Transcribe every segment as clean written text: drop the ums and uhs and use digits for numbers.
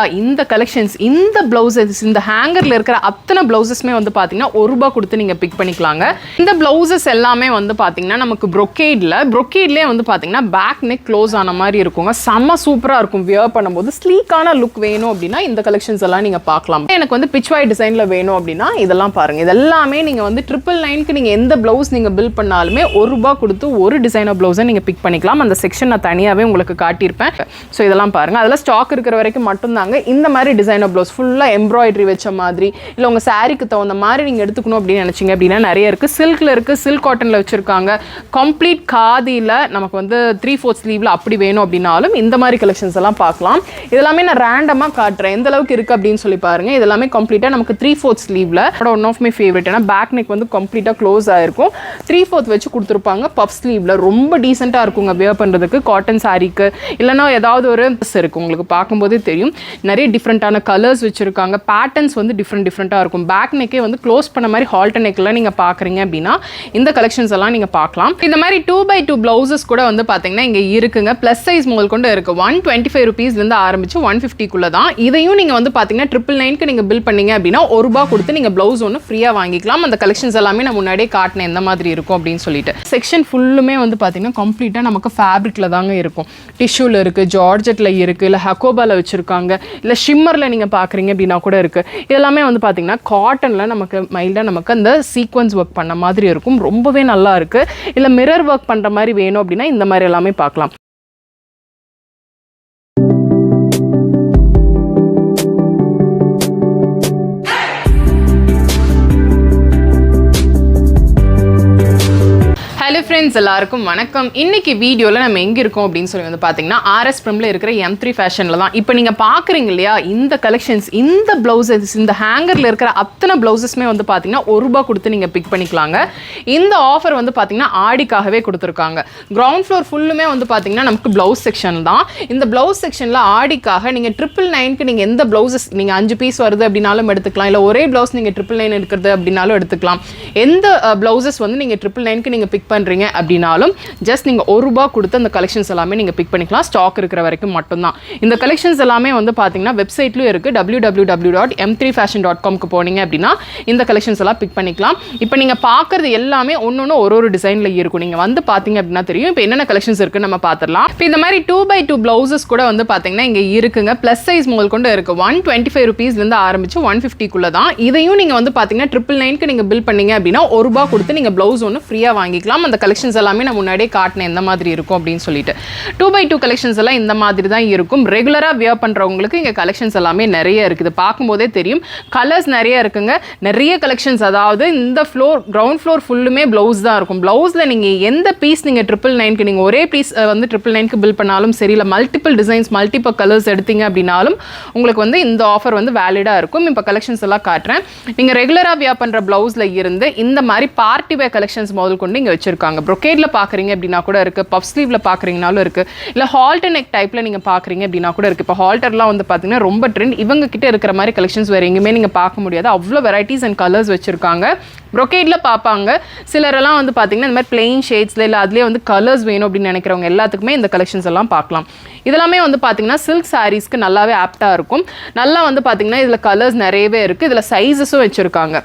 இந்த கலெக்ஷன்ஸ் இந்த பிளவுசஸ் இந்த ஹேங்கர்ல இருக்கிற அத்தனை பிளவுசஸ்மே வந்து பாத்தீங்கன்னா ₹1 கொடுத்து நீங்க பிக் பண்ணிக்கலாங்க. இந்த பிளவுசஸ் எல்லாமே வந்து பாத்தீங்கன்னா நமக்கு brocade வந்து பாத்தீங்கன்னா பேக் நெக் க்ளோஸ் ஆன மாதிரி இருக்குங்க. செம்ம சூப்பரா இருக்கும். வியர் பண்ணும்போது ஸ்லீக்கான லுக் வேணும் அப்படின்னா இந்த கலெக்ஷன்ஸ் எல்லாம் நீங்க பார்க்கலாம். எனக்கு வந்து பிச்வாய் டிசைன்ல வேணும் அப்படின்னா இதெல்லாம் பாருங்க. இதெல்லாமே நீங்க வந்து 999க்கு நீங்க எந்த பிளவுஸ் நீங்க பில் பண்ணாலுமே ₹1 கொடுத்து ஒரு டிசைனர் பிளவுஸை நீங்க பிக் பண்ணிக்கலாம். அந்த செக்ஷன் நான் தனியாவே உங்களுக்கு காட்டியிருப்பேன். ஸோ இதெல்லாம் பாருங்க. அதெல்லாம் ஸ்டாக் இருக்கிற வரைக்கும் மட்டும் இந்த மாதிரி டிசைனர் ப்ளவுஸ் ஃபுல்லா எம்ப்ராய்டரி வச்ச மாதிரி இல்ல உங்க சாரிக்கு தகுந்த மாதிரி நீங்க எடுத்துக்கணும் அப்படின்னு நினைச்சீங்க அப்படின்னா நிறைய இருக்கு. சில்க்ல இருக்கு, சில்க் காட்டன்ல வச்சிருக்காங்க. கம்ப்ளீட் காதியில நமக்கு வந்து 3/4 ஸ்லீவ்ல அப்படி வேணும் அப்படின்னாலும் இந்த மாதிரி கலெக்ஷன்ஸ் எல்லாம் பார்க்கலாம். இதெல்லாமே நான் ரேண்டமா காட்டுறேன் எந்த அளவுக்கு இருக்கு அப்படின்னு சொல்லி பாருங்க. இதெல்லாமே கம்ப்ளீட்டா நமக்கு 3/4 ஸ்லீவ்ல ஒன் ஆஃப் மை ஃபேவரட். ஏன்னா பேக் நெக் வந்து கம்ப்ளீட்டா க்ளோஸ் ஆயிருக்கும். 3/4 வச்சு கொடுத்துருப்பாங்க. பஃப் ஸ்லீவ்ல ரொம்ப டீசெண்டா இருக்குங்க வியர் பண்றதுக்கு. காட்டன் சாரிக்கு இல்லைன்னா ஏதாவது ஒரு இருக்கு உங்களுக்கு பார்க்கும்போதே தெரியும். நிறைய டிஃப்ரெண்டான கலர்ஸ் வச்சிருக்காங்க. பேட்டர்ன்ஸ் வந்து டிஃப்ரெண்டா இருக்கும். பேக் நெக்கே வந்து க்ளோஸ் பண்ண மாதிரி ஹால்டர் நெக்ல நீங்க பாக்குறீங்க அப்படின்னா இந்த கலெக்ஷன்ஸ் எல்லாம் நீங்க பார்க்கலாம். இந்த மாதிரி 2x2 பிளவுசஸ் கூட வந்து பாத்தீங்கன்னா இங்க இருக்குங்க. பிளஸ் சைஸ் முதல் கொண்டு இருக்கு. ₹125 இருந்து ஆரம்பிச்சு 150 தான். இதையும் நீங்க வந்து பாத்தீங்கன்னா 999க்கு நீங்க பில் பண்ணீங்க அப்படின்னா ₹1 கொடுத்து நீங்க பிளவுஸ் ஒன்று ஃப்ரீயா வாங்கிக்கலாம். அந்த கலெக்ஷன்ஸ் எல்லாமே நான் முன்னாடியே காட்டினேன் எந்த மாதிரி இருக்கும் அப்படின்னு சொல்லிட்டு. செக்ஷன் ஃபுல்லுமே வந்து பாத்தீங்கன்னா கம்ப்ளீட்டா நமக்கு ஃபேப்ரிக்ல தாங்க இருக்கும். டிஷ்யூல இருக்கு, ஜார்ஜெட்ல இருக்கு, இல்ல ஹக்கோபால வச்சிருக்காங்க, இல்லை ஷிம்மரில் நீங்கள் பார்க்குறீங்க அப்படின்னா கூட இருக்குது. இதெல்லாமே வந்து பார்த்தீங்கன்னா காட்டனில் நமக்கு மைல்டாக நமக்கு அந்த சீக்வன்ஸ் ஒர்க் பண்ண மாதிரி இருக்கும். ரொம்பவே நல்லா இருக்குது. இல்லை மிரர் ஒர்க் பண்ணுற மாதிரி வேணும் அப்படின்னா இந்த மாதிரி எல்லாமே பார்க்கலாம். ஹலோ ஃப்ரெண்ட்ஸ், எல்லாருக்கும் வணக்கம். இன்னைக்கு வீடியோவில் நம்ம எங்கே இருக்கோம் அப்படின்னு சொல்லி வந்து பார்த்தீங்கன்னா RS Primல இருக்கிற M3 ஃபேஷனில் தான். இப்போ நீங்கள் பார்க்குறீங்க இல்லையா இந்த கலெக்ஷன்ஸ் இந்த பிளவுசஸ் இந்த ஹேங்கரில் இருக்கிற அத்தனை பிளவுசஸ்மே வந்து பார்த்தீங்கன்னா ₹1 கொடுத்து நீங்கள் பிக் பண்ணிக்கலாங்க. இந்த ஆஃபர் வந்து பார்த்தீங்கன்னா ஆடிக்காகவே கொடுத்துருக்காங்க. கிரவுண்ட் ஃப்ளோர் ஃபுல்லுமே வந்து பார்த்தீங்கன்னா நமக்கு ப்ளவுஸ் செக்ஷன் தான். இந்த ப்ளவுஸ் செக்ஷனில் ஆடிக்காக நீங்கள் 999க்கு நீங்கள் எந்த ப்ளவுசஸ் நீங்கள் 5 பீஸ் வருது அப்படின்னாலும் எடுத்துக்கலாம். இல்லை ஒரே ப்ளவுஸ் நீங்கள் 999 எடுக்கிறது அப்படின்னாலும் எடுத்துக்கலாம். எந்த ப்ளவுசஸ் வந்து நீங்கள் 999க்கு நீங்கள் பிக் பண்றீங்க அப்படினாலும் ஜஸ்ட் நீங்க ₹1 கொடுத்து அந்த கலெக்ஷன்ஸ் எல்லாமே நீங்க பிக் பண்ணிக்கலாம். ஸ்டாக் இருக்கிற வரைக்கும் மட்டும்தான். இந்த கலெக்ஷன்ஸ் எல்லாமே வந்து பாத்தீங்கன்னா வெப்சைட்லயும் இருக்கு. www.m3fashion.com க்கு போனீங்க அப்படின்னா இந்த கலெக்ஷன்ஸ் எல்லாம் பிக் பண்ணிக்கலாம். இப்போ நீங்க பாக்குறது எல்லாமே ஒன்னொன்னு ஒரு டிசைன்ல இருக்கும். நீங்க வந்து பாத்தீங்க அப்படின்னா தெரியும் இப்போ என்னென்ன கலெக்ஷன்ஸ் இருக்குன்னு நம்ம பார்த்துடலாம். இப்போ இந்த மாதிரி 2x2 பிளவுசஸ் கூட வந்து பாத்தீங்கன்னா இங்க இருக்குங்க. பிளஸ் சைஸ் முதல் கொண்டு இருக்கு. ₹125 இருந்து ஆரம்பிச்சு 150 தான். இதையும் நீங்க வந்து பாத்தீங்கன்னா 999க்கு நீங்க பில் பண்ணீங்க அப்படின்னா ₹1 கொடுத்து நீங்க பிளவுஸ் ஒன்று ஃப்ரீயா வாங்கிக்கலாம். அந்த கலெக்ஷன்ஸ் எல்லாமே நான் முன்னாடியே காட்டினேன் எந்த மாதிரி இருக்கும் அப்படின்னு சொல்லிட்டு. 2x2 கலெக்ஷன்ஸ் எல்லாம் இந்த மாதிரி தான் இருக்கும். ரெகுலரா வியர் பண்றவங்களுக்கு இங்க கலெக்ஷன்ஸ் எல்லாமே நிறைய இருக்குது. பார்க்கும்போதே தெரியும். கலர்ஸ் நிறைய இருக்குங்க. நிறைய கலெக்ஷன்ஸ். அதாவது இந்த ஃப்ளோர் கிரவுண்ட் ஃப்ளோர் ஃபுல்லுமே பிளவுஸ் தான் இருக்கும். பிளவுஸ்ல நீங்க எந்த பீஸ் நீங்க 999க்கு நீங்க ஒரே பீஸ் வந்து 999க்கு பில் பண்ணாலும் சரி, இல்லை மல்டிபிள் டிசைன்ஸ் மல்டிபிள் கலர்ஸ் எடுத்தீங்க அப்படின்னாலும் உங்களுக்கு வந்து இந்த ஆஃபர் வந்து வேலிடா இருக்கும். இப்போ கலெக்ஷன்ஸ் எல்லாம் காட்டுறேன். நீங்க ரெகுலரா வியர் பண்ற பிளவுஸ்ல இருந்து இந்த மாதிரி பார்ட்டி வேர் கலெக்ஷன்ஸ் முதல் கொண்டு இங்க வச்சிருக்காங்க. brocade பாக்குறீங்க அப்படின்னா கூட இருக்கு. பஃப் ஸ்லீவ்ல பாக்குறீங்கனாலும் இருக்கு. இல்ல ஹால்டர் நெக் டைப்ல நீங்க பாக்குறீங்க அப்படின்னா கூட இருக்கு. இப்போ ஹால்டர்லாம் வந்து பாத்தீங்கன்னா ரொம்ப ட்ரெண்ட். இவங்க கிட்ட இருக்கிற மாதிரி கலெக்ஷன்ஸ் வேற எங்கேயுமே நீங்க பார்க்க முடியாது. அவ்வளோ வெரைட்டிஸ் அண்ட் கலர்ஸ் வச்சிருக்காங்க. brocade பார்ப்பாங்க. சிலரெல்லாம் வந்து பாத்தீங்கன்னா இந்த மாதிரி பிளெயின் ஷேட்ஸ்ல இல்ல அதுலயே வந்து கலர்ஸ் வேணும் அப்படின்னு நினைக்கிறவங்க எல்லாத்துக்குமே இந்த கலெக்ஷன்ஸ் எல்லாம் பார்க்கலாம். இதெல்லாமே வந்து பாத்தீங்கன்னா சில்க் சாரீஸ்க்கு நல்லாவே ஆப்டா இருக்கும். நல்லா வந்து பாத்தீங்கன்னா இதுல கலர்ஸ் நிறையவே இருக்கு. இதுல சைஸஸும் வச்சிருக்காங்க.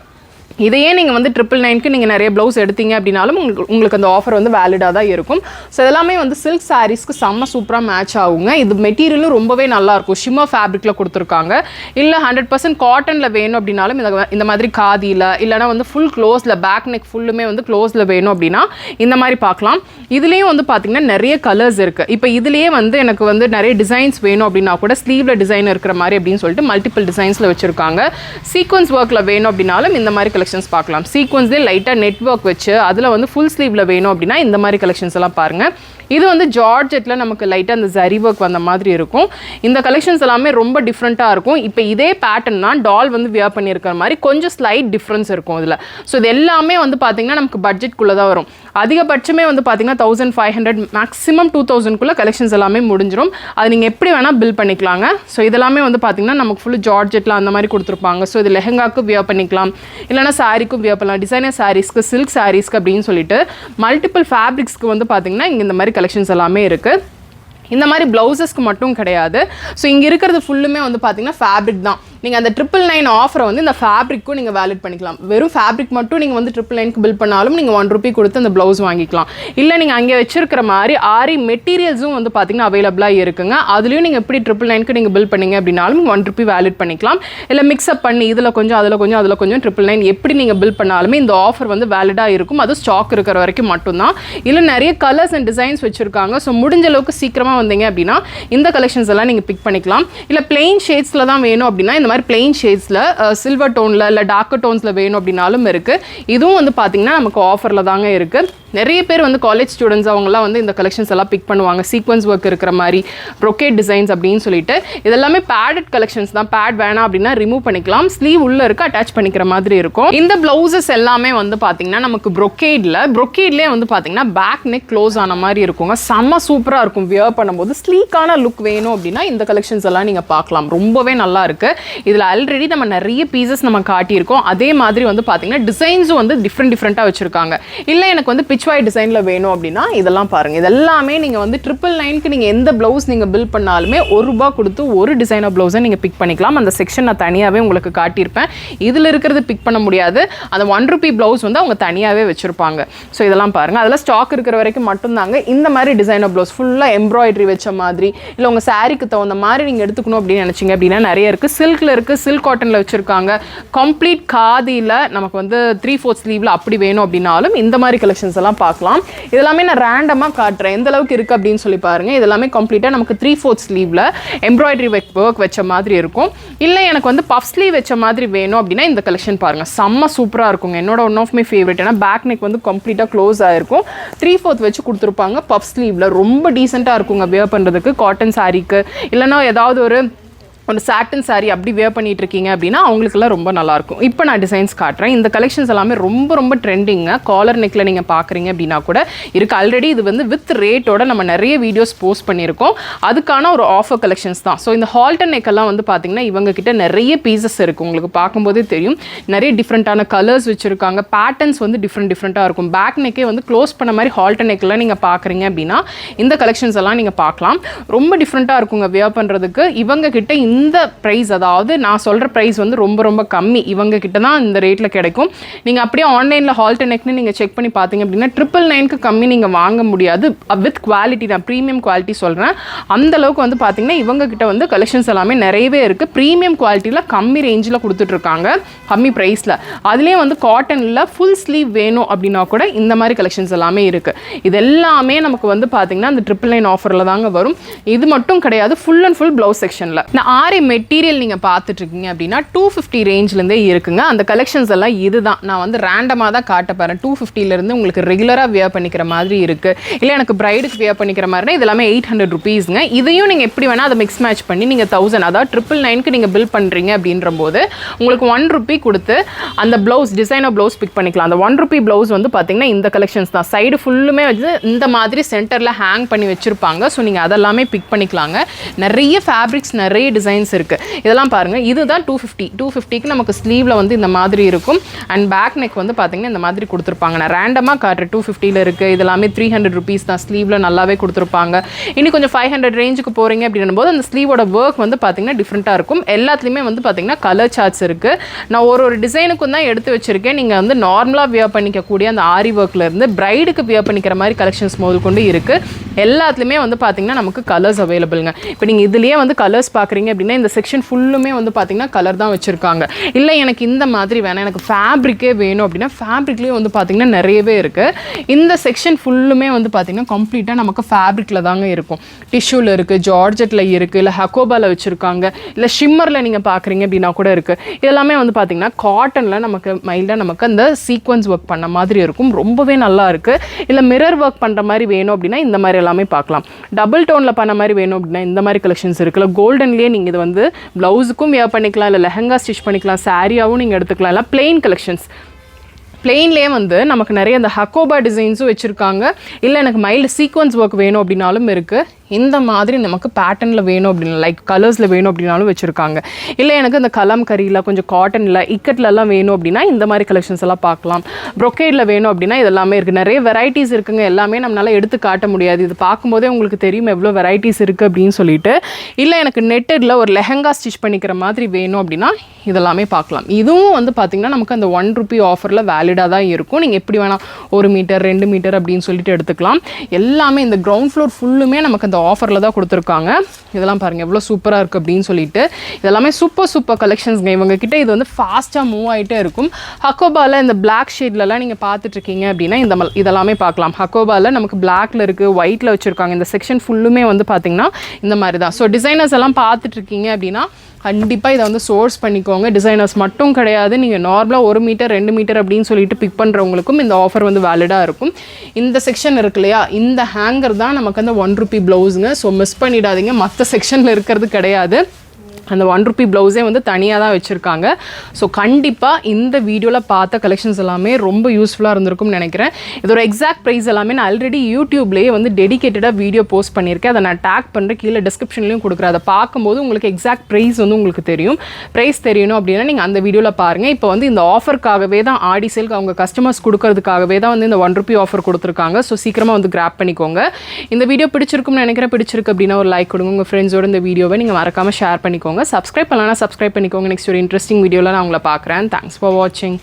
இதையே நீங்கள் வந்து 999க்கு நீங்கள் நிறைய ப்ளவுஸ் எடுத்தீங்க அப்படின்னாலும் உங்களுக்கு அந்த ஆஃபர் வந்து வேலிடாக தான் இருக்கும். ஸோ இதெல்லாமே வந்து சில்க் சாரீஸ்க்கு செம்ம சூப்பராக மேட்ச் ஆகுங்க. இது மெட்டீரியலும் ரொம்பவே நல்லாயிருக்கும். ஷிம்மர் ஃபேப்ரிக்கில் கொடுத்துருக்காங்க. இல்லை 100% காட்டனில் வேணும் அப்படின்னாலும் இந்த மாதிரி காதியில் இல்லைனா வந்து ஃபுல் க்ளோஸில் பேக் நெக் ஃபுல்லுமே வந்து க்ளோஸில் வேணும் அப்படின்னா இந்த மாதிரி பார்க்கலாம். இதுலேயும் வந்து பார்த்திங்கன்னா நிறைய கலர்ஸ் இருக்குது. இப்போ இதுலேயே வந்து எனக்கு வந்து நிறைய டிசைன்ஸ் வேணும் அப்படின்னா கூட ஸ்லீவில் டிசைன் இருக்கிற மாதிரி அப்படின்னு சொல்லிட்டு மல்டிபிள் டிசைன்ஸில் வச்சுருக்காங்க. சீக்வன்ஸ் ஒர்க்கில் வேணும் அப்படின்னாலும் இந்த மாதிரி கலெக்ஷன்ஸ் பார்க்கலாம். சீக்வன்ஸ்லேயே லைட்டாக நெட்வொர்க் வச்சு அதில் வந்து ஃபுல் ஸ்லீவ்ல வேணும் அப்படின்னா இந்த மாதிரி கலெக்ஷன்ஸ் எல்லாம் பாருங்க. இது வந்து ஜார்ஜெட்ல நமக்கு லைட்டாக அந்த ஜரி ஒர்க் வந்த மாதிரி இருக்கும். இந்த கலெக்ஷன்ஸ் எல்லாமே ரொம்ப டிஃப்ரெண்ட்டாக இருக்கும். இப்போ இதே பேட்டர்ன் தான் டால் வந்து வியர் பண்ணியிருக்கிற மாதிரி கொஞ்சம் ஸ்லைட் டிஃப்ரென்ஸ் இருக்கும் இதில். ஸோ இது எல்லாமே வந்து பார்த்தீங்கன்னா நமக்கு பட்ஜெட்குள்ளே தான் வரும். அதிகபட்சமே வந்து பார்த்தீங்கன்னா 1500 மேக்ஸிமம் 2000க்குள்ளே கலெக்ஷன்ஸ் எல்லாமே முடிஞ்சிடும். அது நீங்கள் எப்படி வேணால் பில் பண்ணிக்கலாங்க. ஸோ இதெல்லாமே வந்து பார்த்தீங்கன்னா நமக்கு ஃபுல் ஜார்ஜெட்டில் அந்த மாதிரி கொடுத்துருப்பாங்க. ஸோ இது லெஹங்காக்கு வியர் பண்ணிக்கலாம், இல்லைனா சாரிக்கும் வியர் பண்ணலாம், டிசைனர் சாரீஸ்க்கு, சில்க் சாரீஸ்க்கு அப்படின்னு சொல்லிட்டு மல்டிபிள் ஃபேப்ரிக்ஸ்க்கு வந்து பார்த்தீங்கன்னா இங்கே இந்த மாதிரி கலெக்ஷன்ஸ் எல்லாமே இருக்குது. இந்த மாதிரி ப்ளவுசஸ்க்கு மட்டும் கிடையாது. ஸோ இங்கே இருக்கிறது ஃபுல்லுமே வந்து பார்த்தீங்கன்னா ஃபேப்ரிக் தான். நீங்கள் அந்த 999 ஆஃபரை வந்து இந்த ஃபேப்ரிக்கும் நீங்கள் வேலிட் பண்ணிக்கலாம். வெறும் ஃபேப்ரிக் மட்டும் நீங்கள் வந்து 999க்கு பில் பண்ணாலும் நீங்கள் ₹1 கொடுத்து அந்த ப்ளவுஸ் வாங்கிக்கலாம். இல்லை நீங்கள் அங்கே வச்சிருக்கிற மாதிரி ஆரி மெட்டீரியல்ஸும் வந்து பார்த்தீங்கன்னா அவைலபிளாக இருக்குங்க. அதுலேயும் நீங்கள் எப்படி 999க்கு நீங்கள் பில் பண்ணீங்க அப்படின்னாலும் ₹1 வேலிட் பண்ணிக்கலாம். இல்லை மிக்ஸ்அப் பண்ணி இதில் கொஞ்சம் அதில் கொஞ்சம் 999 எப்படி நீங்கள் பில் பண்ணாலுமே இந்த ஆஃபர் வந்து வேலிடாக இருக்கும். அது ஸ்டாக் இருக்கிற வரைக்கும் மட்டும்தான். இல்லை நிறைய கலர்ஸ் அண்ட் டிசைன்ஸ் வச்சுருக்காங்க. ஸோ முடிஞ்ச அளவுக்கு சீக்கிரமாக வந்தீங்க அப்படின்னா இந்த கலெக்ஷன்ஸ் எல்லாம் நீங்கள் பிக் பண்ணிக்கலாம். இல்லை பிளெயின் ஷேட்ஸில் தான் வேணும் அப்படின்னா இந்த மாதிரி பிளெயின் ஷேட்ஸில் சில்வர் டோனில் இல்லை டார்க்கர் டோன்ஸில் வேணும் அப்படின்னாலும் இருக்குது. இதுவும் வந்து பார்த்தீங்கன்னா நமக்கு ஆஃபரில் தாங்க இருக்குது. நிறைய பேர் வந்து காலேஜ் ஸ்டூடெண்ட்ஸ் அவங்களாம் வந்து இந்த கலெக்ஷன்ஸ் எல்லாம் பிக் பண்ணுவாங்க. சீக்வன்ஸ் ஒர்க் இருக்கிற மாதிரி ப்ரொக்கேட் டிசைன்ஸ் அப்படின்னு சொல்லிட்டு இதெல்லாமே பேடட் கலெக்ஷன்ஸ் தான். பேட் வேணாம் அப்படின்னா ரிமூவ் பண்ணிக்கலாம். ஸ்லீவ் உள்ள இருக்க அட்டாச் பண்ணிக்கிற மாதிரி இருக்கும். இந்த பிளவுசஸ் எல்லாமே வந்து பார்த்தீங்கன்னா நமக்கு ப்ரொக்கேட்லேயே வந்து பார்த்தீங்கன்னா பேக் நெக் க்ளோஸ் ஆன மாதிரி இருக்குங்க. செம்ம சூப்பராக இருக்கும். வியர் பண்ணும்போது ஸ்லீக்கான லுக் வேணும் அப்படின்னா இந்த கலெக்ஷன்ஸ் எல்லாம் நீங்கள் பார்க்கலாம். ரொம்பவே நல்லா இருக்கு. இதில் ஆல்ரெடி நம்ம நிறைய பீசஸ் நம்ம காட்டியிருக்கோம். அதே மாதிரி வந்து பார்த்தீங்கன்னா டிசைன்ஸும் வந்து டிஃப்ரெண்ட்டாக வச்சுருக்காங்க. இல்லை எனக்கு வந்து பிச்வாய் டிசைனில் வேணும் அப்படின்னா இதெல்லாம் பாருங்கள். இதெல்லாமே நீங்கள் வந்து 999க்கு நீங்கள் எந்த ப்ளவுஸ் நீங்கள் பில் பண்ணாலுமே ₹1 கொடுத்து ஒரு டிசைனர் ப்ளவுஸை நீங்கள் பிக் பண்ணிக்கலாம். அந்த செக்ஷன் நான் தனியாகவே உங்களுக்கு காட்டியிருப்பேன். இதில் இருக்கிறது பிக் பண்ண முடியாது. அந்த ₹1 ப்ளவுஸ் வந்து அவங்க தனியாகவே வச்சுருப்பாங்க. ஸோ இதெல்லாம் பாருங்கள். அதெல்லாம் ஸ்டாக் இருக்கிற வரைக்கும் மட்டும்தாங்க. இந்த மாதிரி டிசைனர் ப்ளவுஸ் ஃபுல்லாக எம்ப்ராய்டரி வச்ச மாதிரி இல்லை உங்கள் சாரீக்கு தகுந்த மாதிரி நீங்கள் எடுத்துக்கணும் அப்படின்னு நினச்சிங்க அப்படின்னா நிறைய இருக்குது. சில்கில் இருக்குது, சில்க் காட்டனில் வச்சுருக்காங்க. கம்ப்ளீட் காதியில் நமக்கு வந்து 3/4 ஸ்லீவில் அப்படி வேணும் அப்படின்னாலும் இந்த மாதிரி கலெக்ஷன்ஸ் எல்லாம் பார்க்கலாம். இதெல்லாமே நான் ரேண்டமாக காட்டுறேன் எந்த அளவுக்கு இருக்குது அப்படின்னு சொல்லி பாருங்கள். இதெல்லாமே கம்ப்ளீட்டாக நமக்கு 3/4 ஸ்லீவில் எம்ப்ராய்டரி ஒர்க் வச்ச மாதிரி இருக்கும். இல்லை எனக்கு வந்து பஃப் ஸ்லீவ் வச்ச மாதிரி வேணும் அப்படின்னா இந்த கலெக்ஷன் பாருங்கள். செம்ம சூப்பராக இருக்குங்க. என்னோட ஒன் ஆஃப் மை ஃபேவரட். ஏன்னா பேக் நெக் வந்து கம்ப்ளீட்டாக க்ளோஸ் ஆகிருக்கும். 3/4 வச்சு கொடுத்துருப்பாங்க. பஃப் ஸ்லீவில் ரொம்ப டீசெண்டாக இருக்குங்க வியர் பண்ணுறதுக்கு. காட்டன் சாரீக்கு இல்லைனா ஏதாவது ஒரு சாட்டன் சாரீ அப்படி வேர் பண்ணிட்டு இருக்கீங்க அப்படின்னா அவங்களுக்குலாம் ரொம்ப நல்லாயிருக்கும். இப்போ நான் டிசைன்ஸ் காட்டுறேன். இந்த கலெக்ஷன்ஸ் எல்லாமே ரொம்ப ட்ரெண்டிங்க. காலர் நெக்கில் நீங்கள் பார்க்குறீங்க அப்படின்னா கூட இருக்குது. ஆல்ரெடி இது வந்து வித் ரேட்டோட நம்ம நிறைய வீடியோஸ் போஸ்ட் பண்ணியிருக்கோம். அதுக்கான ஒரு ஆஃபர் கலெக்ஷன்ஸ் தான். ஸோ இந்த ஹால்டன் நெக்கெல்லாம் வந்து பார்த்தீங்கன்னா இவங்க கிட்ட நிறைய பீசஸ் இருக்குது. உங்களுக்கு பார்க்கும்போதே தெரியும். நிறைய டிஃப்ரெண்ட்டான கலர்ஸ் வச்சுருக்காங்க. பேட்டர்ன்ஸ் வந்து டிஃப்ரெண்ட்டாக இருக்கும். பேக் நெக்கே வந்து க்ளோஸ் பண்ண மாதிரி ஹால்டன் நெக்கெல்லாம் நீங்கள் பார்க்குறீங்க அப்படின்னா இந்த கலெக்ஷன்ஸ் எல்லாம் நீங்கள் பார்க்கலாம். ரொம்ப டிஃப்ரெண்ட்டாக இருக்குங்க வியர் பண்ணுறதுக்கு. இவங்க கிட்ட இந்த ப்ரைஸ், அதாவது நான் சொல்கிற ப்ரைஸ் வந்து ரொம்ப கம்மி. இவங்க கிட்ட தான் இந்த ரேட்டில் கிடைக்கும். நீங்கள் அப்படியே ஆன்லைனில் ஹால்டன் நெக்னு நீங்கள் செக் பண்ணி பார்த்தீங்க அப்படின்னா 999க்கு கம்மி நீங்கள் வாங்க முடியாது. வித் குவாலிட்டி, நான் ப்ரீமியம் குவாலிட்டி சொல்கிறேன். அந்தளவுக்கு வந்து பார்த்தீங்கன்னா இவங்க கிட்ட வந்து கலெக்ஷன்ஸ் எல்லாமே நிறையவே இருக்குது. ப்ரீமியம் குவாலிட்டியில் கம்மி ரேஞ்சில் கொடுத்துட்ருக்காங்க, கம்மி ப்ரைஸில். அதுலேயே வந்து காட்டனில் ஃபுல் ஸ்லீவ் வேணும் அப்படின்னா கூட இந்த மாதிரி கலெக்ஷன்ஸ் எல்லாமே இருக்குது. இது எல்லாமே நமக்கு வந்து பார்த்தீங்கன்னா அந்த 999 ஆஃபரில் தாங்க வரும். இது மட்டும் கிடையாது, ஃபுல் அண்ட் ஃபுல் ப்ளவுஸ் செக்ஷனில். நான் ஆரி மெட்டீரியல் நீங்கள் பார்த்துட்ருக்கீங்க அப்படின்னா 250 ரேஞ்சிலேருந்தே இருக்குங்க. அந்த கலெக்ஷன்ஸ் எல்லாம் இதுதான். நான் வந்து ரேண்டமாக தான் காட்ட போகிறேன். 250லேருந்து உங்களுக்கு ரெகுலராக வியர் பண்ணிக்கிற மாதிரி இருக்குது. இல்லை எனக்கு பிரைடுக்கு வியர் பண்ணிக்கிற மாதிரினா இது எல்லாமே ₹800. இதையும் நீங்கள் எப்படி வேணால் அதை மிக்ஸ் மேட்ச் பண்ணி நீங்கள் 1000, அதாவது 999க்கு நீங்கள் பில் பண்ணுறீங்க அப்படின்ற போது உங்களுக்கு ₹1 கொடுத்து அந்த ப்ளவுஸ் டிசைனர் ப்ளவுஸ் பிக் பண்ணிக்கலாம். அந்த ₹1 ப்ளவுஸ் வந்து பார்த்தீங்கன்னா இந்த கலெக்ஷன்ஸ் தான். சைடு ஃபுல்லுமே வந்து இந்த மாதிரி சென்டரில் ஹேங் பண்ணி வச்சுருப்பாங்க. ஸோ நீங்கள் அதெல்லாமே பிக் பண்ணிக்கலாங்க. நிறைய ஃபேப்ரிக்ஸ், நிறைய டிசைன்ஸ் இருக்குது. இதெல்லாம் பாருங்கள். இதுதான் 250க்கு நமக்கு ஸ்லீவில் வந்து இந்த மாதிரி இருக்கும். அண்ட் பேக் நெக் வந்து பார்த்தீங்கன்னா இந்த மாதிரி கொடுத்துருப்பாங்க. நான் ரேண்டமாக காட்டுறேன். 250ல் இருக்குது. இதெல்லாமே ₹300 தான். ஸ்லீவில் நல்லாவே கொடுத்துருப்பாங்க. இனி கொஞ்சம் 500 ரேஞ்சுக்கு போகிறீங்க அப்படின்னும் போது அந்த ஸ்லீவோட ஒர்க் வந்து பார்த்தீங்கன்னா டிஃப்ரெண்ட்டாக இருக்கும். எல்லாத்துலேயுமே வந்து பார்த்தீங்கன்னா கலர் சார்ட்ஸ் இருக்குது. நான் ஒரு டிசைனுக்கும் தான் எடுத்து வச்சுருக்கேன். நீங்கள் வந்து நார்மலாக வியர் பண்ணிக்கக்கூடிய அந்த ஆரி ஒர்க்லேருந்து பிரைடுக்கு வியர் பண்ணிக்கிற மாதிரி கலெக்ஷன்ஸ் முதல் கொண்டு இருக்குது. எல்லாத்துலேயுமே வந்து பார்த்தீங்கன்னா நமக்கு கலர்ஸ் அவைலபிள்ங்க. இப்போ நீங்கள் இதுலேயே வந்து கலர்ஸ் பார்க்குறீங்க அப்படின்னா இந்த செக்ஷன் ஃபுல்லுமே வந்து பார்த்தீங்கன்னா கலர் தான் வச்சுருக்காங்க. இல்லை எனக்கு இந்த மாதிரி வேணாம், எனக்கு ஃபேப்ரிக்கே வேணும் அப்படின்னா ஃபேப்ரிக்லேயே வந்து பார்த்தீங்கன்னா நிறையவே இருக்குது. இந்த செக்ஷன் ஃபுல்லுமே வந்து பார்த்தீங்கன்னா கம்ப்ளீட்டாக நமக்கு ஃபேப்ரிக்கில் தாங்க இருக்கும். டிஷ்யூவில் இருக்குது, ஜார்ஜெட்டில் இருக்குது, இல்லை ஹக்கோபாவில் வச்சுருக்காங்க, இல்லை ஷிம்மரில் நீங்கள் பார்க்குறீங்க அப்படின்னா கூட இருக்குது. இதெல்லாமே வந்து பார்த்தீங்கன்னா காட்டனில் நமக்கு மைல்டாக நமக்கு அந்த சீக்வன்ஸ் ஒர்க் பண்ண மாதிரி இருக்கும். ரொம்பவே நல்லா இருக்குது. இல்லை மிரர் ஒர்க் பண்ணுற மாதிரி வேணும் அப்படின்னா இந்த மாதிரி எல்லாமே பார்க்கலாம். டபுள் டோனில் பண்ண மாதிரி வேணும் அப்படின்னா இந்த மாதிரி கலெக்ஷன்ஸ் இருக்குல்ல. கோல்டன்லேயே நீங்கள் இது வந்து ப்ளவுஸுக்கும் வியர் பண்ணிக்கலாம், இல்லை லெஹங்கா ஸ்டிச் பண்ணிக்கலாம், சாரியாகவும் நீங்கள் எடுத்துக்கலாம். இல்லை பிளெயின் கலெக்ஷன்ஸ், பிளெயின்லேயே வந்து நமக்கு நிறைய அந்த ஹக்கோபா டிசைன்ஸும் வச்சுருக்காங்க. இல்லை எனக்கு மைல்டு சீக்வன்ஸ் ஒர்க் வேணும் அப்படின்னாலும் இருக்குது. இந்த மாதிரி நமக்கு பேட்டர்னில் வேணும் அப்படின்னு லைக் கலர்ஸில் வேணும் அப்படின்னாலும் வச்சுருக்காங்க. இல்லை எனக்கு இந்த கலம்கரியில் கொஞ்சம் காட்டனில் இக்கட்லலாம் வேணும் அப்படின்னா இந்த மாதிரி கலெக்ஷன்ஸ் எல்லாம் பார்க்கலாம். ப்ரொக்கேடில் வேணும் அப்படின்னா இதெல்லாமே இருக்குது. நிறைய வெரைட்டிஸ் இருக்குங்க. எல்லாமே நம்மளால் எடுத்து காட்ட முடியாது. இது பார்க்கும்போதே உங்களுக்கு தெரியும் எவ்வளோ வெரைட்டிஸ் இருக்குது அப்படின்னு சொல்லிட்டு. இல்லை எனக்கு நெட்டடில் ஒரு லெஹங்கா ஸ்டிச் பண்ணிக்கிற மாதிரி வேணும் அப்படின்னா இதெல்லாமே பார்க்கலாம். இதுவும் வந்து பார்த்திங்கன்னா நமக்கு அந்த ₹1 ஆஃபரில் வேலிடாக தான் இருக்கும். நீங்கள் எப்படி வேணால் 1 மீட்டர் 2 மீட்டர் அப்படின்னு சொல்லிட்டு எடுத்துக்கலாம். எல்லாமே இந்த கிரவுண்ட் ஃப்ளோர் ஃபுல்லுமே நமக்கு அந்த ஆஃபரில் தான் கொடுத்துருக்காங்க. இதெல்லாம் பாருங்கள் எவ்வளோ சூப்பராக இருக்குது அப்படின்னு சொல்லிட்டு. இதெல்லாமே சூப்பர் கலெக்ஷன்ஸ்ங்க. இவங்ககிட்ட இது வந்து ஃபாஸ்ட்டாக மூவ் ஆகிட்டே இருக்கும். ஹக்கோபாவில் இந்த பிளாக் ஷேட்லலாம் நீங்கள் பார்த்துட்ருக்கீங்க அப்படின்னா இதெல்லாமே பார்க்கலாம். ஹக்கோபாவில் நமக்கு பிளாக்ல இருக்குது, ஒயிட்டில் வச்சுருக்காங்க. இந்த செக்ஷன் ஃபுல்லுமே வந்து பார்த்திங்கன்னா இந்த மாதிரி தான். ஸோ டிசைனர்ஸ் எல்லாம் பார்த்துட்ருக்கீங்க அப்படின்னா கண்டிப்பாக இதை வந்து சோர்ஸ் பண்ணிக்கோங்க. டிசைனர்ஸ் மட்டும் கிடையாது, நீங்கள் நார்மலாக 1 மீட்டர் 2 மீட்டர் அப்படின்னு சொல்லிட்டு பிக் பண்ணுறவங்களுக்கும் இந்த ஆஃபர் வந்து வேலிடாக இருக்கும். இந்த செக்ஷன் இருக்கு இல்லையா, இந்த ஹேங்கர் தான் நமக்கு அந்த ₹1 ப்ளவுஸுங்க. ஸோ மிஸ் பண்ணிடாதீங்க, மற்ற செக்ஷனில் இருக்கிறது கிடையாது. அந்த ₹1 ப்ளவுஸே வந்து தனியாக தான் வச்சுருக்காங்க. ஸோ கண்டிப்பாக இந்த வீடியோவில் பார்த்த கலெக்ஷன்ஸ் எல்லாமே ரொம்ப யூஸ்ஃபுல்லாக இருந்திருக்கும்னு நினைக்கிறேன். இதோட எக்ஸாக்ட் ப்ரைஸ் எல்லாமே நான் ஆல்ரெடி யூடியூப்லேயே வந்து டெடிகேட்டடாக வீடியோ போஸ்ட் பண்ணியிருக்கேன். அதை நான் டேக் பண்ணுறேன், கீழே டிஸ்கிரிப்ஷன்லையும் கொடுக்குறேன். அதை பார்க்கும்போது உங்களுக்கு எக்ஸாக்ட் ப்ரைஸ் வந்து உங்களுக்கு தெரியும். ப்ரைஸ் தெரியணும் அப்படின்னா நீங்கள் அந்த வீடியோவில் பாருங்கள். இப்போ வந்து இந்த ஆஃபருக்காகவே தான் ஆடி சேல்க்கு அவங்க கஸ்டமர்ஸ் கொடுக்கறதுக்காகவே தான் வந்து இந்த ₹1 ஆஃபர் கொடுத்துருக்காங்க. ஸோ சீக்கிரமாக வந்து கிராப் பண்ணிக்கோங்க. இந்த வீடியோ பிடிச்சிருக்கும்னு நினைக்கிறேன். பிடிச்சிருக்கு அப்படின்னா ஒரு லைக் கொடுங்க. உங்கள் ஃப்ரெண்ட்ஸோட இந்த வீடியோவை நீங்கள் மறக்காமல் ஷேர் பண்ணிக்கோங்க. சப்ஸ்கிரைப் பண்ணலாம், சப்ஸ்கிரைப் பண்ணிக்கோங்க. நெக்ஸ்ட் ஒரு இன்ட்ரெஸ்டிங் வீடியோவில் நான் உங்களை பார்க்குறேன். தேங்க்ஸ் ஃபார் வாட்சிங்.